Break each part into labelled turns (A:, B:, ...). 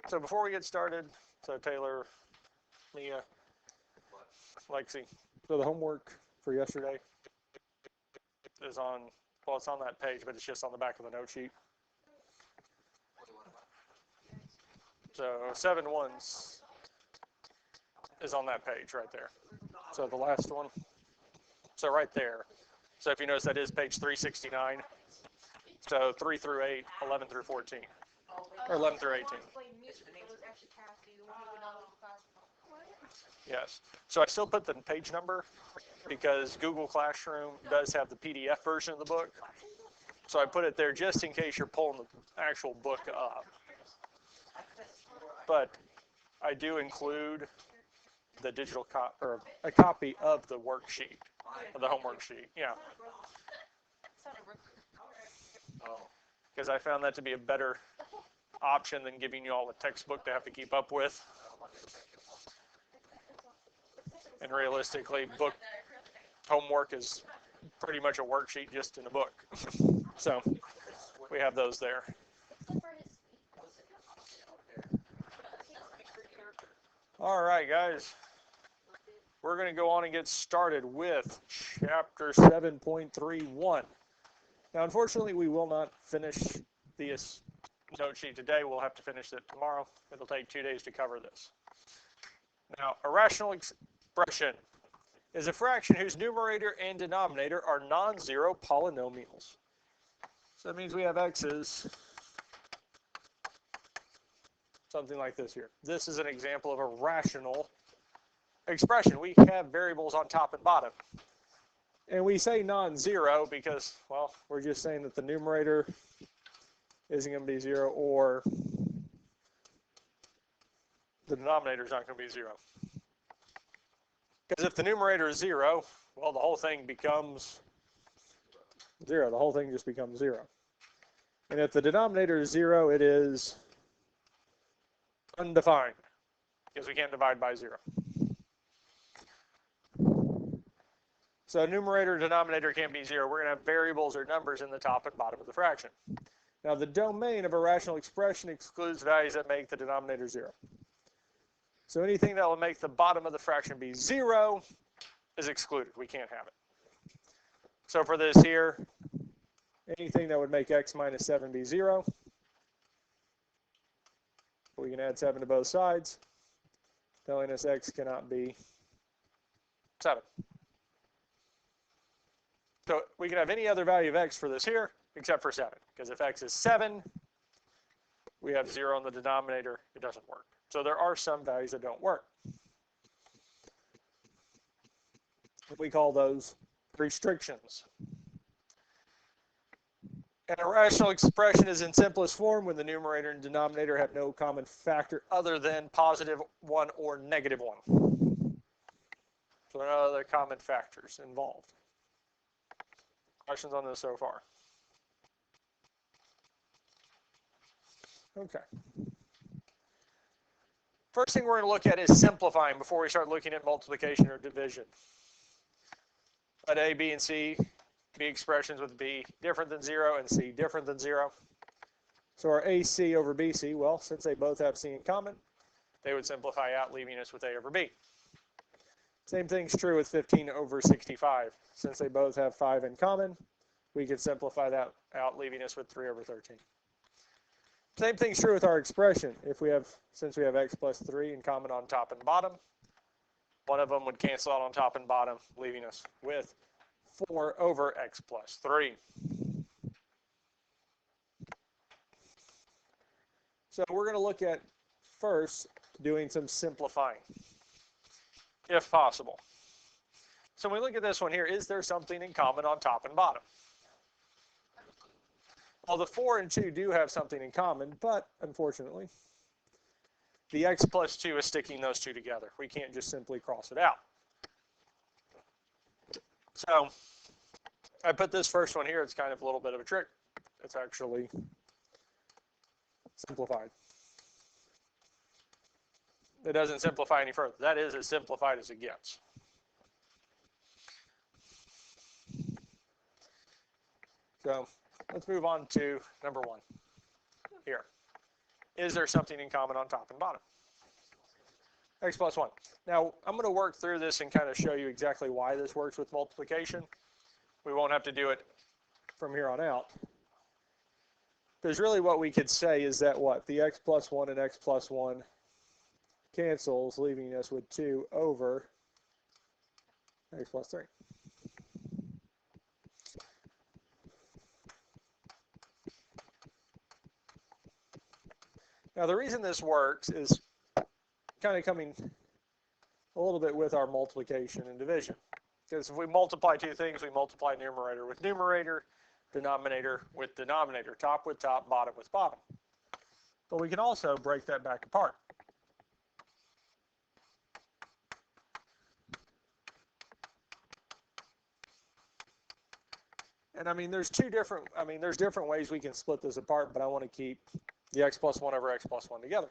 A: So before we get started, so Taylor, Mia, Lexi, so the homework for yesterday is on, well, it's on that page, but it's just on the back of the note sheet. So 7-1s is on that page right there. So the last one. So right there. So if you notice, that is page 369. So 3 through 8, 11 through 14, or 11 through 18. Yes. So I still put the page number because Google Classroom does have the PDF version of the book. So I put it there just in case you're pulling the actual book up. But I do include the digital or a copy of the worksheet, of the homework sheet. Yeah. Because I found that to be a better option than giving you all a textbook to have to keep up with. And realistically, book homework is pretty much a worksheet just in a book. So we have those there. All right, guys. We're going to go on and get started with Chapter 7.31. Now, unfortunately, we will not finish this note sheet today. We'll have to finish it tomorrow. It'll take 2 days to cover this. Now, a rational expression is a fraction whose numerator and denominator are non-zero polynomials. So that means we have x's, something like this here. This is an example of a rational expression. We have variables on top and bottom. And we say non-zero because, well, we're just saying that the numerator isn't going to be 0 or the denominator is not going to be 0. Because if the numerator is 0, well, the whole thing becomes 0. The whole thing just becomes 0. And if the denominator is 0, it is undefined because we can't divide by 0. So numerator and denominator can't be 0. We're going to have variables or numbers in the top and bottom of the fraction. Now, the domain of a rational expression excludes values that make the denominator 0. So anything that will make the bottom of the fraction be 0 is excluded. We can't have it. So for this here, anything that would make x minus 7 be 0, we can add 7 to both sides, telling us x cannot be 7. So we can have any other value of x for this here except for 7, because if x is 7, we have 0 in the denominator. It doesn't work. So there are some values that don't work. We call those restrictions. And a rational expression is in simplest form when the numerator and denominator have no common factor other than positive 1 or negative 1. So there are no other common factors involved. Questions on this so far? Okay. First thing we're going to look at is simplifying before we start looking at multiplication or division. Let A, B, and C be expressions with B different than 0 and C different than 0. So our AC over BC, well, since they both have C in common, they would simplify out, leaving us with A over B. Same thing's true with 15 over 65. Since they both have 5 in common, we could simplify that out, leaving us with 3 over 13. Same thing's true with our expression. Since we have x plus 3 in common on top and bottom, one of them would cancel out on top and bottom, leaving us with 4 over x plus 3. So we're going to look at first doing some simplifying, if possible. So when we look at this one here, is there something in common on top and bottom? Well, the 4 and 2 do have something in common, but unfortunately, the x plus 2 is sticking those two together. We can't just simply cross it out. So I put this first one here. It's kind of a little bit of a trick. It's actually simplified. It doesn't simplify any further. That is as simplified as it gets. So let's move on to number 1 here. is there something in common on top and bottom? X plus 1. Now, I'm going to work through this and kind of show you exactly why this works with multiplication. We won't have to do it from here on out. Because really what we could say is that what? The x plus 1 and x plus 1 cancels, leaving us with 2 over x plus 3. Now the reason this works is kind of coming a little bit with our multiplication and division. Because if we multiply two things, we multiply numerator with numerator, denominator with denominator, top with top, bottom with bottom. But we can also break that back apart. And I mean, there's different ways we can split this apart, but I want to keep the x plus 1 over x plus 1 together.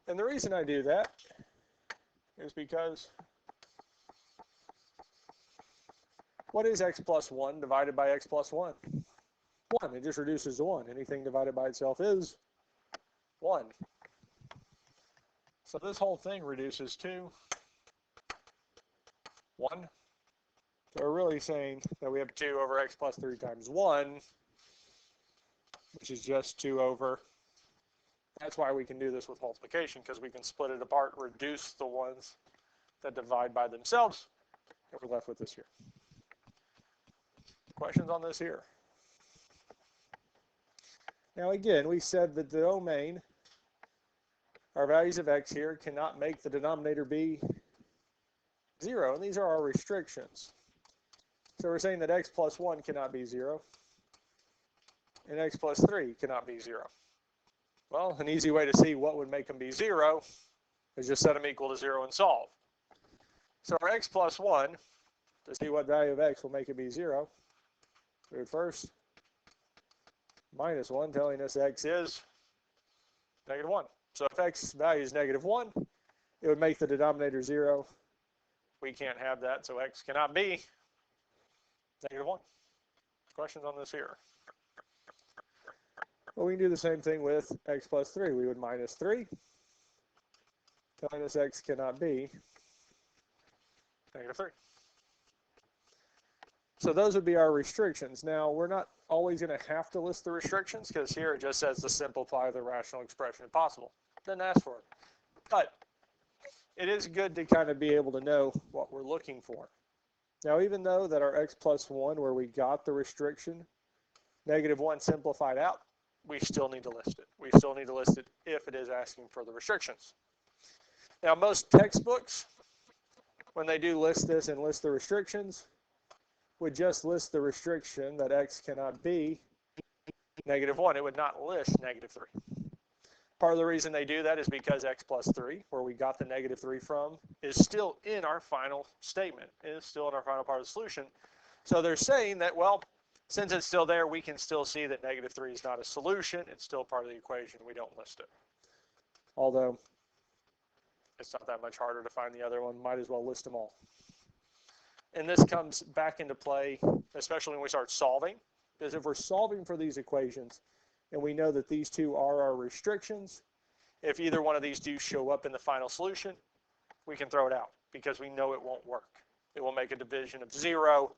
A: And the reason I do that is because what is x plus 1 divided by x plus 1? 1. It just reduces to 1. Anything divided by itself is 1. So this whole thing reduces to 1. So we're really saying that we have 2 over x plus 3 times 1, which is just 2 over. That's why we can do this with multiplication, because we can split it apart, reduce the ones that divide by themselves, and we're left with this here. Questions on this here? Now again, we said that the domain, our values of x here, cannot make the denominator be 0, and these are our restrictions. So we're saying that x plus 1 cannot be 0, and x plus 3 cannot be 0. Well, an easy way to see what would make them be 0 is just set them equal to 0 and solve. So our x plus 1, to see what value of x will make it be 0, we would first minus 1, telling us x is negative 1. So if x value is negative 1, it would make the denominator 0. We can't have that, so x cannot be negative 1. Questions on this here? Well, we can do the same thing with x plus 3. We would minus 3, telling us x cannot be negative 3. So those would be our restrictions. Now, we're not always going to have to list the restrictions, because here it just says to simplify the rational expression if possible. It doesn't ask for it. But it is good to kind of be able to know what we're looking for. Now, even though that our x plus 1, where we got the restriction, negative 1 simplified out, we still need to list it. We still need to list it if it is asking for the restrictions. Now, most textbooks, when they do list this and list the restrictions, would just list the restriction that x cannot be negative 1. It would not list negative 3. Part of the reason they do that is because x plus 3, where we got the negative 3 from, is still in our final statement, is still in our final part of the solution. So they're saying that, well, since it's still there, we can still see that negative 3 is not a solution. It's still part of the equation. We don't list it. Although it's not that much harder to find the other one. Might as well list them all. And this comes back into play, especially when we start solving. Because if we're solving for these equations, and we know that these two are our restrictions, if either one of these do show up in the final solution, we can throw it out, because we know it won't work. It will make a division of 0,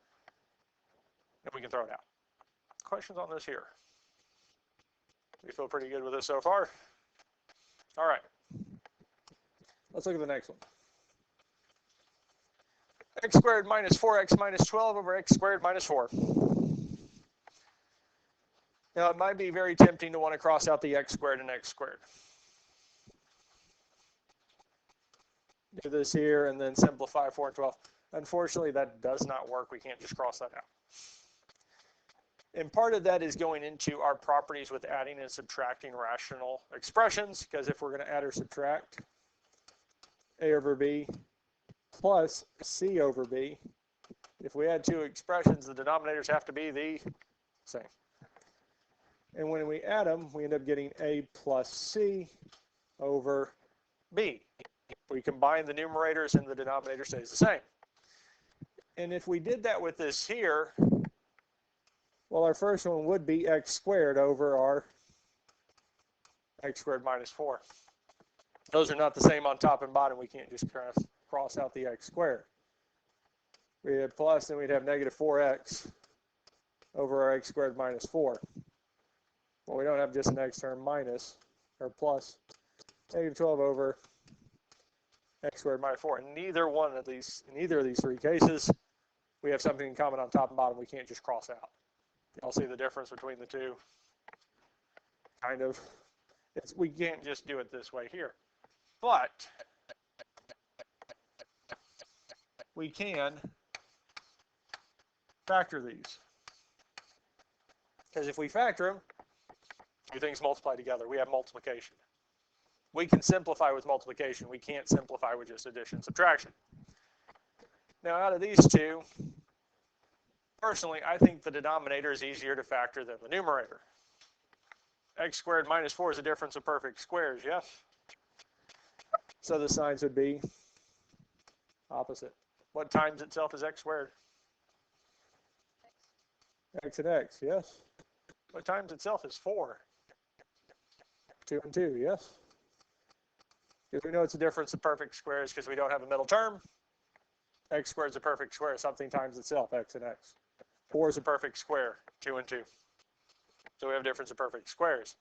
A: and we can throw it out. Questions on this here? We feel pretty good with this so far? All right. Let's look at the next one. X squared minus 4x minus 12 over x squared minus 4. Now, it might be very tempting to want to cross out the x squared and x squared. Do this here and then simplify 4 and 12. Unfortunately, that does not work. We can't just cross that out. And part of that is going into our properties with adding and subtracting rational expressions, because if we're going to add or subtract a over b plus c over b, if we add two expressions, the denominators have to be the same. And when we add them, we end up getting a plus c over b. We combine the numerators and the denominator stays the same. And if we did that with this here, well, our first one would be x squared over our x squared minus 4. Those are not the same on top and bottom. We can't just cross out the x squared. We have plus, then we'd have negative 4x over our x squared minus 4. Well, we don't have just an x term minus, or plus, negative 12 over x squared minus 4. In neither of these three cases, we have something in common on top and bottom we can't just cross out. Y'all see the difference between the two? Kind of. We can't just do it this way here. But we can factor these. Because if we factor them, two things multiply together. We have multiplication. We can simplify with multiplication. We can't simplify with just addition and subtraction. Now, out of these two, personally, I think the denominator is easier to factor than the numerator. X squared minus 4 is a difference of perfect squares, yes? So the signs would be opposite. What times itself is x squared? X and x, yes? What times itself is 4? 2 and 2, yes? Because we know it's a difference of perfect squares because we don't have a middle term. X squared is a perfect square. Something times itself, x and x. 4 is a perfect square, 2 and 2. So we have a difference of perfect squares.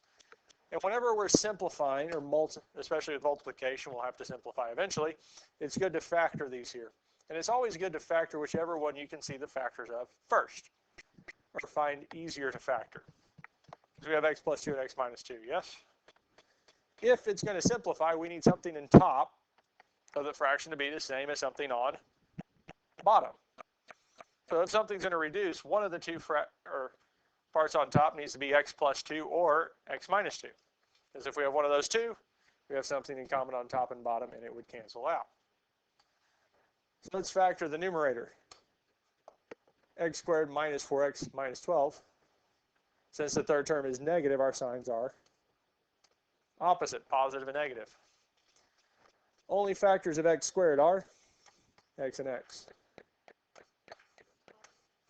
A: And whenever we're simplifying, or especially with multiplication, we'll have to simplify eventually, it's good to factor these here. And it's always good to factor whichever one you can see the factors of first, or find easier to factor. So we have x plus 2 and x minus 2, yes? If it's going to simplify, we need something in top of the fraction to be the same as something on bottom. So if something's going to reduce, one of the two parts on top needs to be x plus 2 or x minus 2. Because if we have one of those two, we have something in common on top and bottom, and it would cancel out. So let's factor the numerator. X squared minus 4x minus 12. Since the third term is negative, our signs are opposite, positive and negative. Only factors of x squared are x and x.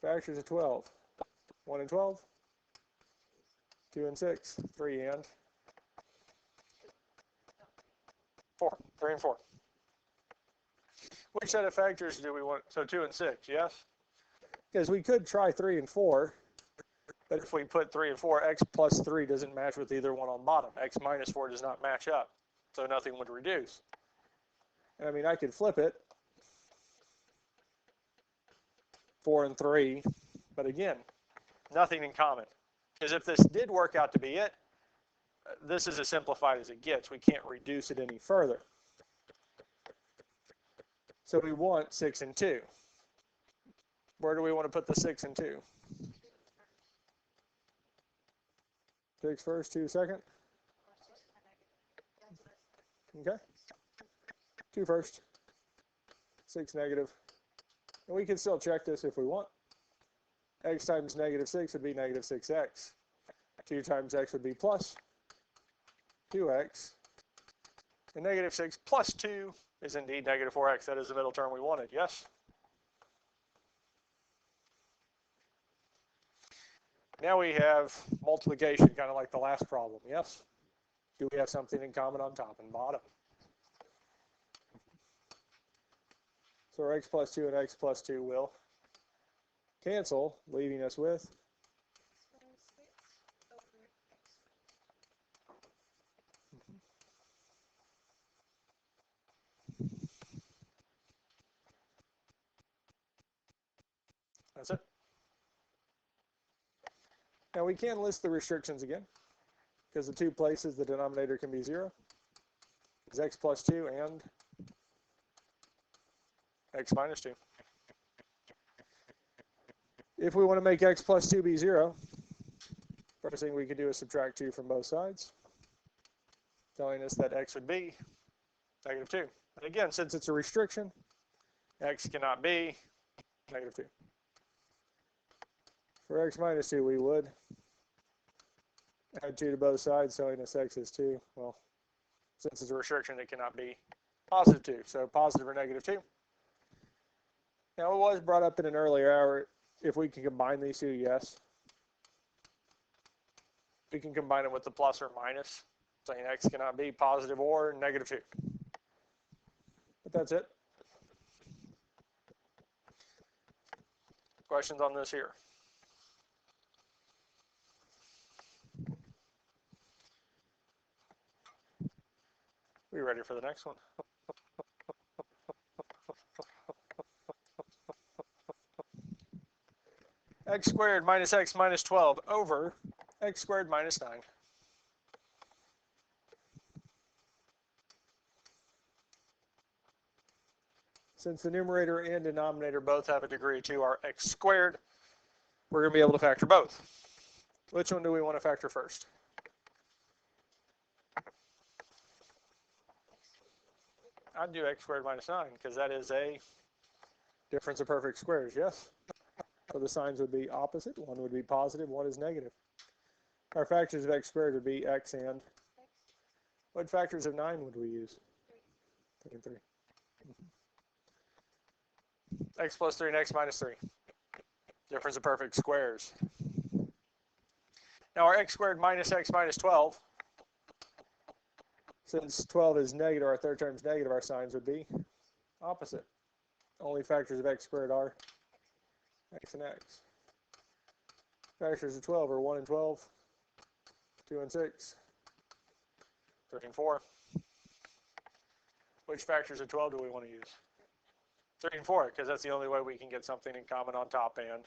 A: Factors of 12. 1 and 12. 2 and 6. 3 and 4. 3 and 4. Which set of factors do we want? So 2 and 6, yes? Because we could try 3 and 4, but if we put 3 and 4, x plus 3 doesn't match with either one on bottom. X minus 4 does not match up, so nothing would reduce. And I mean, I could flip it, 4 and 3, but again, nothing in common. Because if this did work out to be it, this is as simplified as it gets. We can't reduce it any further. So we want 6 and 2. Where do we want to put the 6 and 2? 6 first, 2 second. Okay. 2 first. 6 negative. And we can still check this if we want. X times negative 6 would be negative 6x. 2 times x would be plus 2x. And negative 6 plus 2 is indeed negative 4x. That is the middle term we wanted, yes? Now we have multiplication, kind of like the last problem, yes? Do we have something in common on top and bottom? So our x plus 2 and x plus 2 will cancel, leaving us with that's it. Now we can list the restrictions again, because the two places the denominator can be 0 is x plus 2 and x minus 2. If we want to make x plus 2 be 0, first thing we could do is subtract 2 from both sides, telling us that x would be negative 2. And again, since it's a restriction, x cannot be negative 2. For x minus 2, we would add 2 to both sides, telling us x is 2. Well, since it's a restriction, it cannot be positive 2. So positive or negative 2. Now, it was brought up in an earlier hour, if we can combine these two, yes. We can combine them with the plus or minus. saying x cannot be positive or negative 2. But that's it. Questions on this here? We ready for the next one? X squared minus x minus 12 over x squared minus 9. Since the numerator and denominator both have a degree 2 are x squared, we're going to be able to factor both. Which one do we want to factor first? I'd do x squared minus 9 because that is a difference of perfect squares, yes? So the signs would be opposite. One would be positive, one is negative. Our factors of x squared would be x and what factors of 9 would we use? 3 and 3. X plus 3 and x minus 3. Difference of perfect squares. Now our x squared minus x minus 12, since 12 is negative, our third term is negative, our signs would be opposite. Only factors of x squared are x and x. Factors of 12 are 1 and 12, 2 and 6, 3 and 4. Which factors of 12 do we want to use? 3 and 4, because that's the only way we can get something in common on top and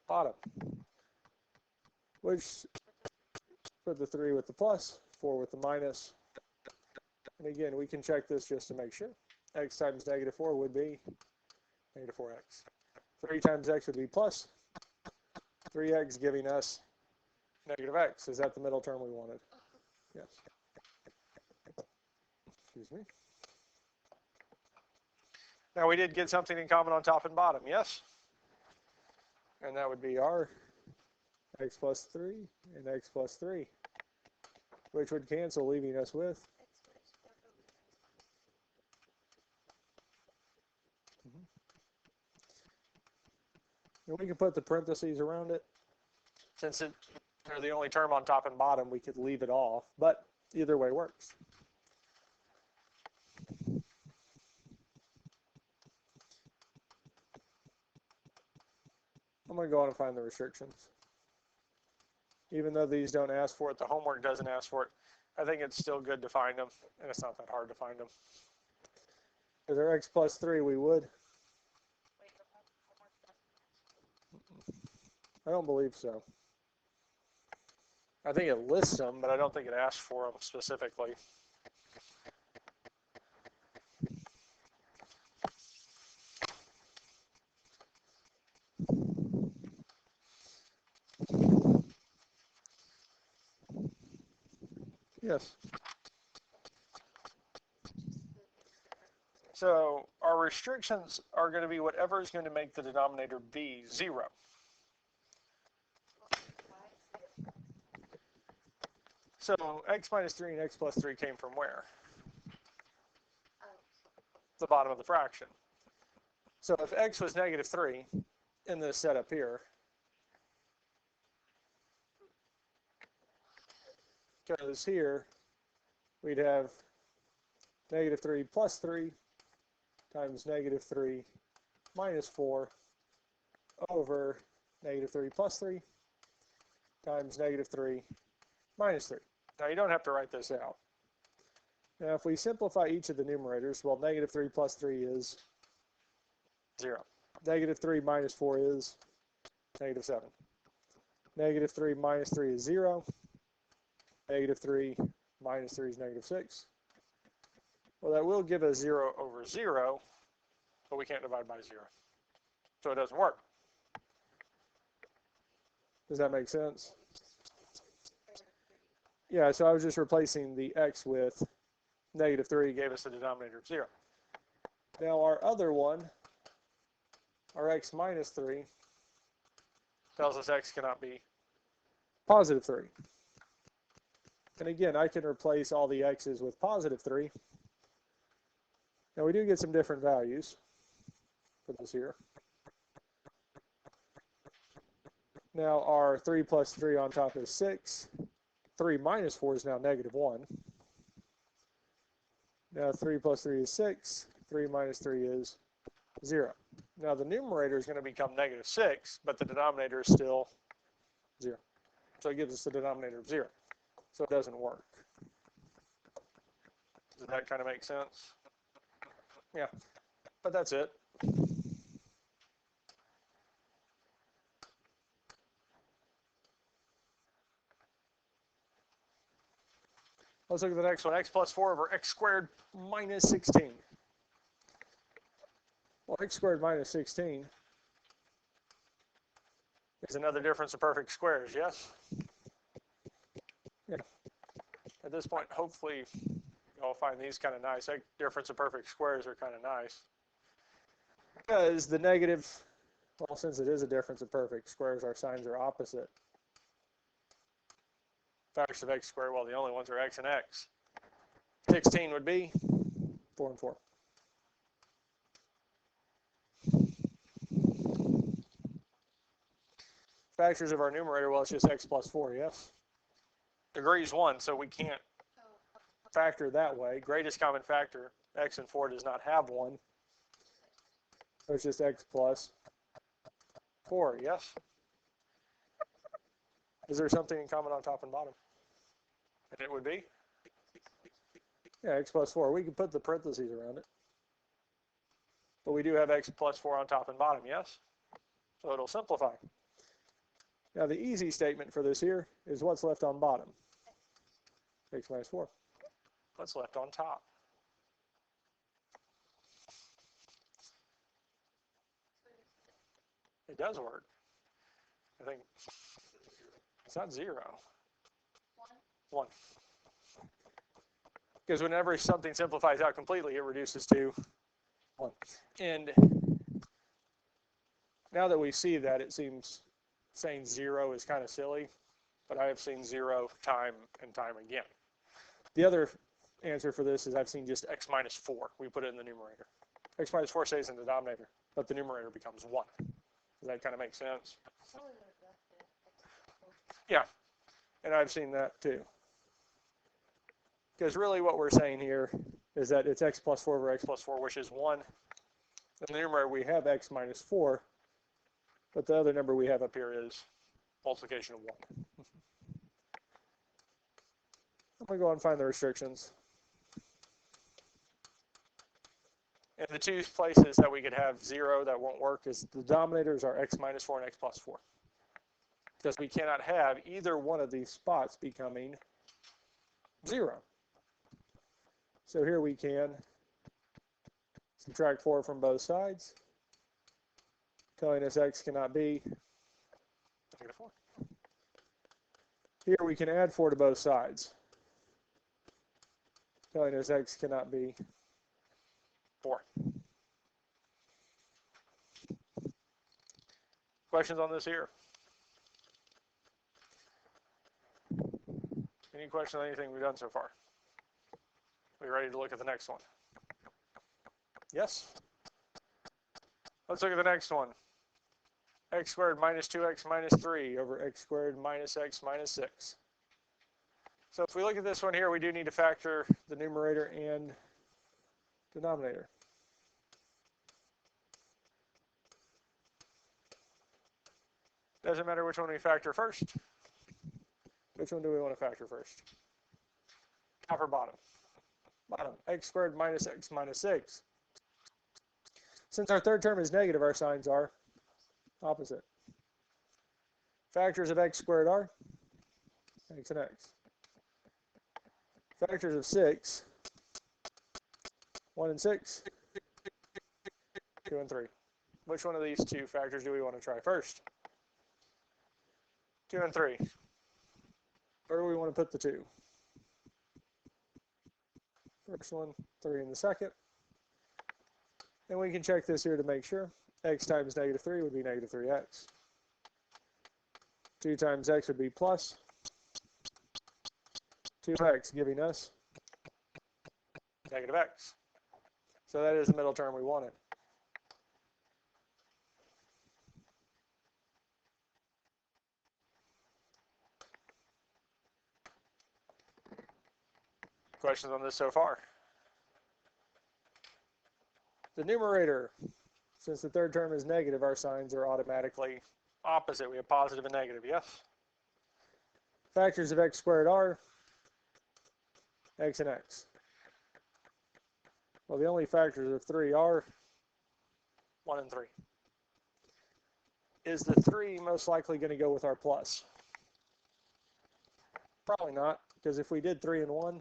A: bottom. Which, put the 3 with the plus, 4 with the minus. And again, we can check this just to make sure. X times negative 4 would be negative 4x. 3 times x would be plus 3x, giving us negative x. Is that the middle term we wanted? Yes. Excuse me. Now we did get something in common on top and bottom, yes? And that would be our x plus 3 and x plus 3, which would cancel, leaving us with and we can put the parentheses around it. Since they're the only term on top and bottom, we could leave it off, but either way works. I'm going to go on and find the restrictions. Even though these don't ask for it, the homework doesn't ask for it, I think it's still good to find them, and it's not that hard to find them. If they're x plus 3, we would. I don't believe so. I think it lists them, but I don't think it asks for them specifically. Yes. So our restrictions are going to be whatever is going to make the denominator be 0. So x minus 3 and x plus 3 came from where? The bottom of the fraction. So if x was negative 3 in this setup here, because here we'd have negative 3 plus 3 times negative 3 minus 4 over negative 3 plus 3 times negative 3 minus 3. Now you don't have to write this out. Now if we simplify each of the numerators, well, negative 3 plus 3 is 0. Negative 3 minus 4 is negative 7. Negative 3 minus 3 is 0. Negative 3 minus 3 is negative 6. Well, that will give us 0 over 0, but we can't divide by 0. So it doesn't work. Does that make sense? Yeah, so I was just replacing the x with negative 3, gave us the denominator of 0. Now our other one, our x minus 3, tells us x cannot be positive 3. And again, I can replace all the x's with positive 3. Now we do get some different values for this here. Now our 3 plus 3 on top is 6. 3 minus 4 is now negative 1. Now 3 plus 3 is 6. 3 minus 3 is 0. Now the numerator is going to become negative 6, but the denominator is still 0. So it gives us the denominator of 0. So it doesn't work. Does that kind of make sense? Yeah, but that's it. Let's look at the next one. X plus 4 over x squared minus 16. Well, x squared minus 16 is another difference of perfect squares, yes? Yeah. At this point, hopefully, you'll find these kind of nice. Difference of perfect squares are kind of nice. Because the negative, well, since it is a difference of perfect squares, our signs are opposite. Factors of x squared, well, the only ones are x and x. 16 would be 4 and 4. Factors of our numerator, well, it's just x plus 4, yes? Degree is 1, so we can't factor that way. Greatest common factor, x and 4 does not have 1. So it's just x plus 4, yes? Is there something in common on top and bottom? And it would be? Yeah, x plus 4. We can put the parentheses around it. But we do have x plus 4 on top and bottom, yes? So it'll simplify. Now the easy statement for this here is what's left on bottom? X minus 4. What's left on top? It does work. I think it's not 0. 1. Because whenever something simplifies out completely, it reduces to 1. And now that we see that, it seems saying 0 is kind of silly, but I have seen 0 time and time again. The other answer for this is I've seen just x minus 4. We put it in the numerator. X minus 4 stays in the denominator, but the numerator becomes 1. Does that kind of make sense? Yeah, and I've seen that too. Because really what we're saying here is that it's x plus 4 over x plus 4, which is 1. In the numerator we have x minus 4, but the other number we have up here is multiplication of 1. I'm going to go and find the restrictions. And the two places that we could have 0 that won't work is the denominators are x minus 4 and x plus 4. Because we cannot have either one of these spots becoming 0. So here we can subtract 4 from both sides, telling us x cannot be negative 4. Here we can add 4 to both sides, telling us x cannot be 4. Questions on this here? Any questions on anything we've done so far? Are we ready to look at the next one? Yes? Let's look at the next one. X squared minus 2x minus 3 over x squared minus x minus 6. So if we look at this one here, we do need to factor the numerator and denominator. Doesn't matter which one we factor first. Which one do we want to factor first? Top or bottom? Bottom. X squared minus x minus 6. Since our third term is negative, our signs are opposite. Factors of x squared are x and x. Factors of 6, 1 and 6, 2 and 3. Which one of these two factors do we want to try first? 2 and 3. Where do we want to put the 2? First one, 3 in the second. And we can check this here to make sure. X times negative 3 would be negative 3x. 2 times x would be plus 2x, giving us negative x. So that is the middle term we wanted. Questions on this so far? The numerator, since the third term is negative, our signs are automatically opposite. We have positive and negative, yes? Factors of x squared are x and x. Well, the only factors of 3 are 1 and 3. Is the 3 most likely going to go with our plus? Probably not, because if we did 3 and 1,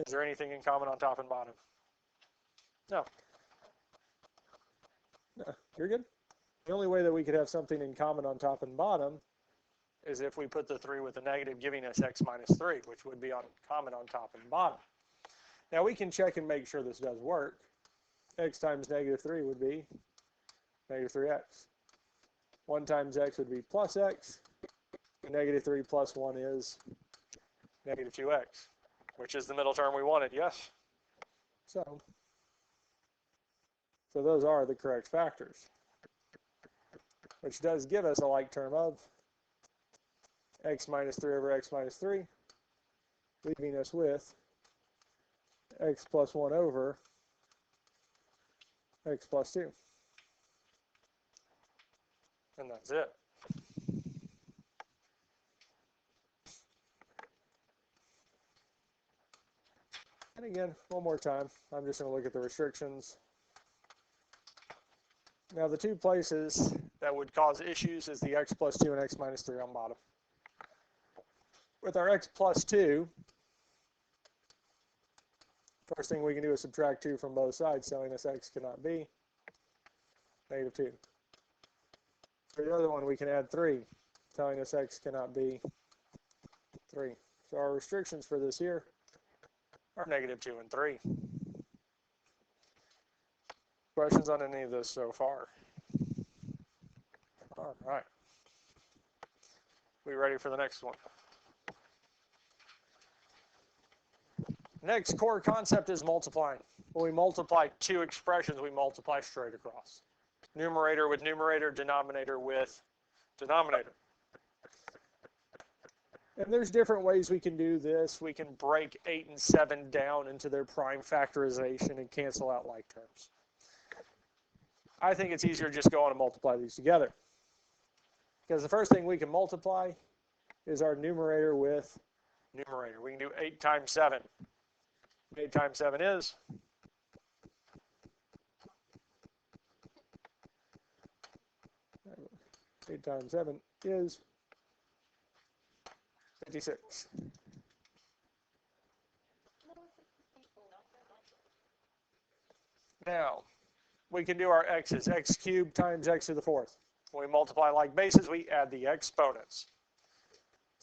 A: is there anything in common on top and bottom? No. No, you're good. The only way that we could have something in common on top and bottom is if we put the 3 with the negative, giving us x minus 3, which would be common on top and bottom. Now we can check and make sure this does work. X times negative 3 would be negative 3x. 1 times x would be plus x. Negative 3 plus 1 is negative 2x, which is the middle term we wanted, yes? So those are the correct factors, which does give us a like term of x minus 3 over x minus 3, leaving us with x plus 1 over x plus 2. And that's it. And again, one more time, I'm just going to look at the restrictions. Now the two places that would cause issues is the x plus 2 and x minus 3 on bottom. With our x plus 2, first thing we can do is subtract 2 from both sides, telling us x cannot be negative 2. For the other one, we can add 3, telling us x cannot be 3. So our restrictions for this here are negative 2 and 3. Questions on any of this so far? All right. We ready for the next one? Next core concept is multiplying. When we multiply two expressions, we multiply straight across. Numerator with numerator, denominator with denominator. And there's different ways we can do this. We can break 8 and 7 down into their prime factorization and cancel out like terms. I think it's easier to just go on and multiply these together. Because the first thing we can multiply is our numerator with numerator. We can do 8 times 7. 8 times 7 is 8 times 7 is 56. Now, we can do our x's. X cubed times x to the fourth. When we multiply like bases, we add the exponents.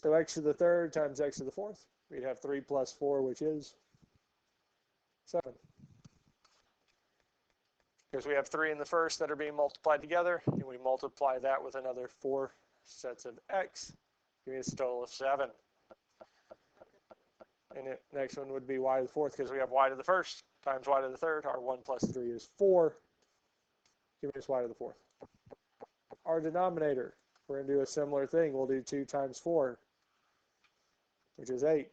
A: So x to the third times x to the fourth. We'd have 3 plus 4, which is 7. Because we have 3 in the first that are being multiplied together, and we multiply that with another 4 sets of x, giving us a total of 7. And the next one would be y to the fourth, because we have y to the first times y to the third. Our 1 plus 3 is 4, giving us y to the fourth. Our denominator, we're going to do a similar thing. We'll do 2 times 4, which is 8.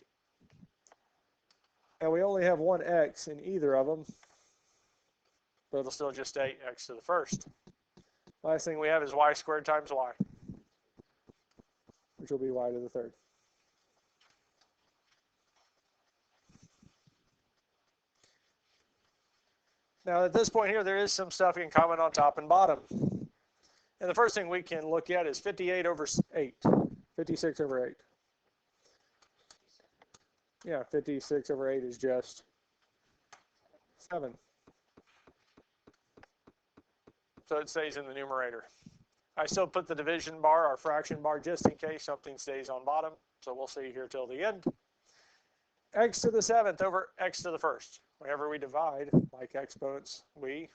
A: And we only have one x in either of them, but it'll still just stay x to the first. Last thing we have is y squared times y, which will be y to the third. Now at this point here, there is some stuff in common on top and bottom. And the first thing we can look at is 58 over 8, 56 over 8. Yeah, 56 over 8 is just 7. So it stays in the numerator. I still put the division bar, our fraction bar, just in case something stays on bottom. So we'll see here till the end. X to the 7th over x to the first. Whenever we divide, like exponents, we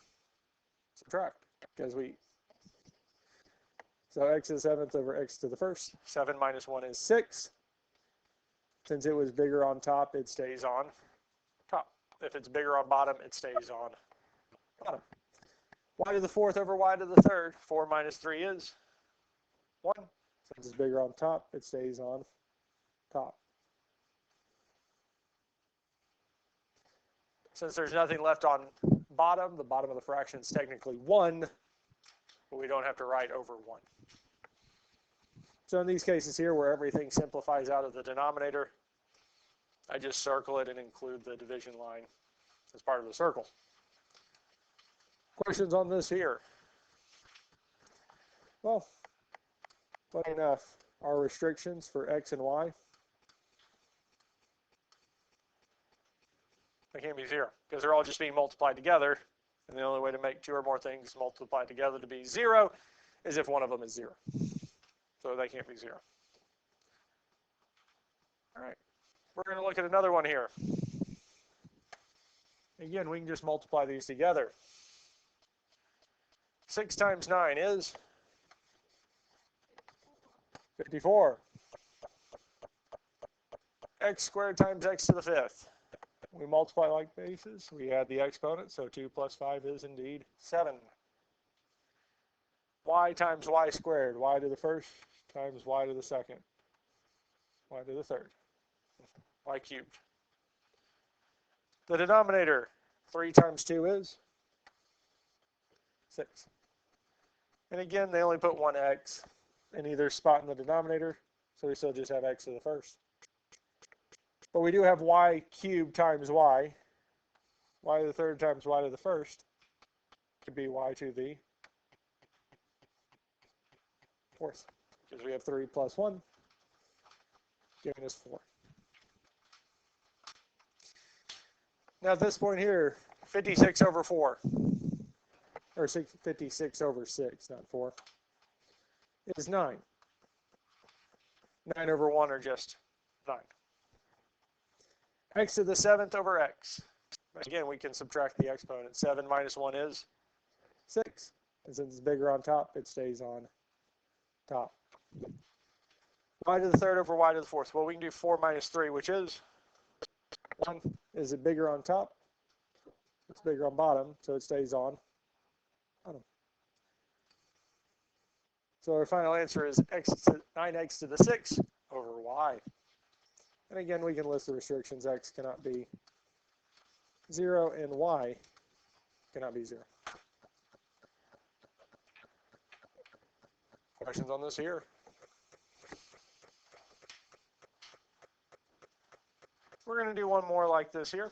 A: subtract. So x to the 7th over x to the first. 7 minus 1 is 6. Since it was bigger on top, it stays on top. If it's bigger on bottom, it stays on bottom. Y to the fourth over y to the third. 4 minus 3 is 1. Since it's bigger on top, it stays on top. Since there's nothing left on bottom, the bottom of the fraction is technically 1, but we don't have to write over 1. So in these cases here where everything simplifies out of the denominator, I just circle it and include the division line as part of the circle. Questions on this here? Well, funny enough, our restrictions for x and y, they can't be 0 because they're all just being multiplied together, and the only way to make 2 or more things multiplied together to be 0 is if one of them is 0. So they can't be 0. All right, we're going to look at another one here. Again, we can just multiply these together. 6 times 9 is 54. X squared times x to the 5th. We multiply like bases. We add the exponent, so 2 plus 5 is indeed 7. Y times y squared, y to the first times y to the second, y to the third, y cubed. The denominator, 3 times 2 is 6. And again, they only put one x in either spot in the denominator, so we still just have x to the first. But we do have y cubed times y to the third times y to the first could be y to the fourth, because we have 3 plus 1, giving us 4. Now at this point here, 56 over 4, or 56 over 6, not 4, is 9. 9 over 1 are just 9. X to the 7th over x. Again, we can subtract the exponent. 7 minus 1 is 6. And since it's bigger on top, it stays on top. Y to the 3rd over y to the 4th. Well, we can do 4 minus 3, which is 1. Is it bigger on top? It's bigger on bottom, so it stays on bottom. So our final answer is 9x to the 6 over y. And again, we can list the restrictions. X cannot be 0 and y cannot be 0. Questions on this here? We're going to do one more like this here.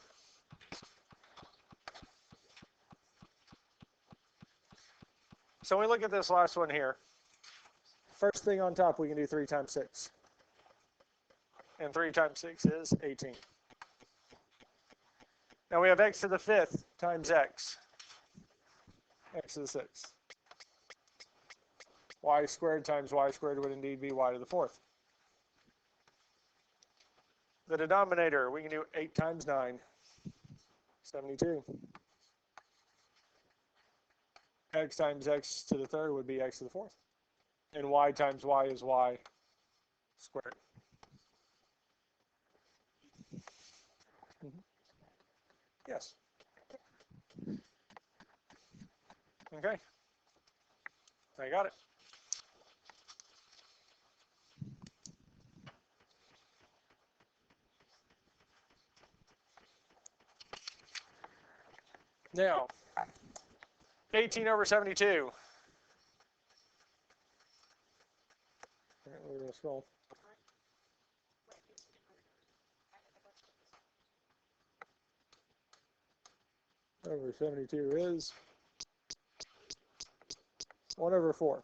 A: So when we look at this last one here, first thing on top, we can do 3 times 6. And 3 times 6 is 18. Now we have x to the 5th times x. X to the 6th. Y squared times y squared would indeed be y to the 4th. The denominator, we can do 8 times 9, 72. X times x to the 3rd would be x to the 4th. And y times y is y squared. Yes. Okay. I got it. Now, 18 over 72. We're going to scroll. Over 72 is 1 over 4.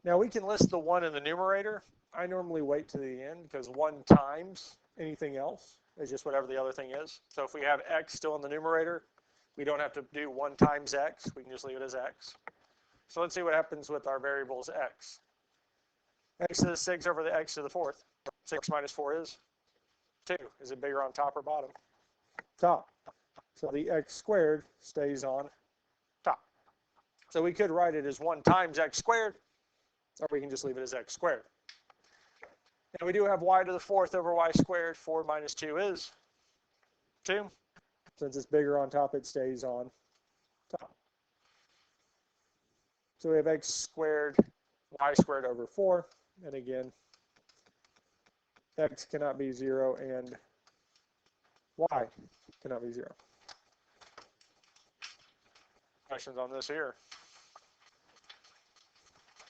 A: Now we can list the 1 in the numerator. I normally wait to the end because 1 times anything else is just whatever the other thing is. So if we have x still in the numerator, we don't have to do 1 times x. We can just leave it as x. So let's see what happens with our variables x. X to the 6 over the x to the 4th. 6 minus 4 is 2. Is it bigger on top or bottom? Top. So the x squared stays on top. So we could write it as 1 times x squared, or we can just leave it as x squared. And we do have y to the 4th over y squared. 4 minus 2 is 2. Since it's bigger on top, it stays on top. So we have x squared, y squared over 4. And again, x cannot be 0 and y cannot be 0. Questions on this here?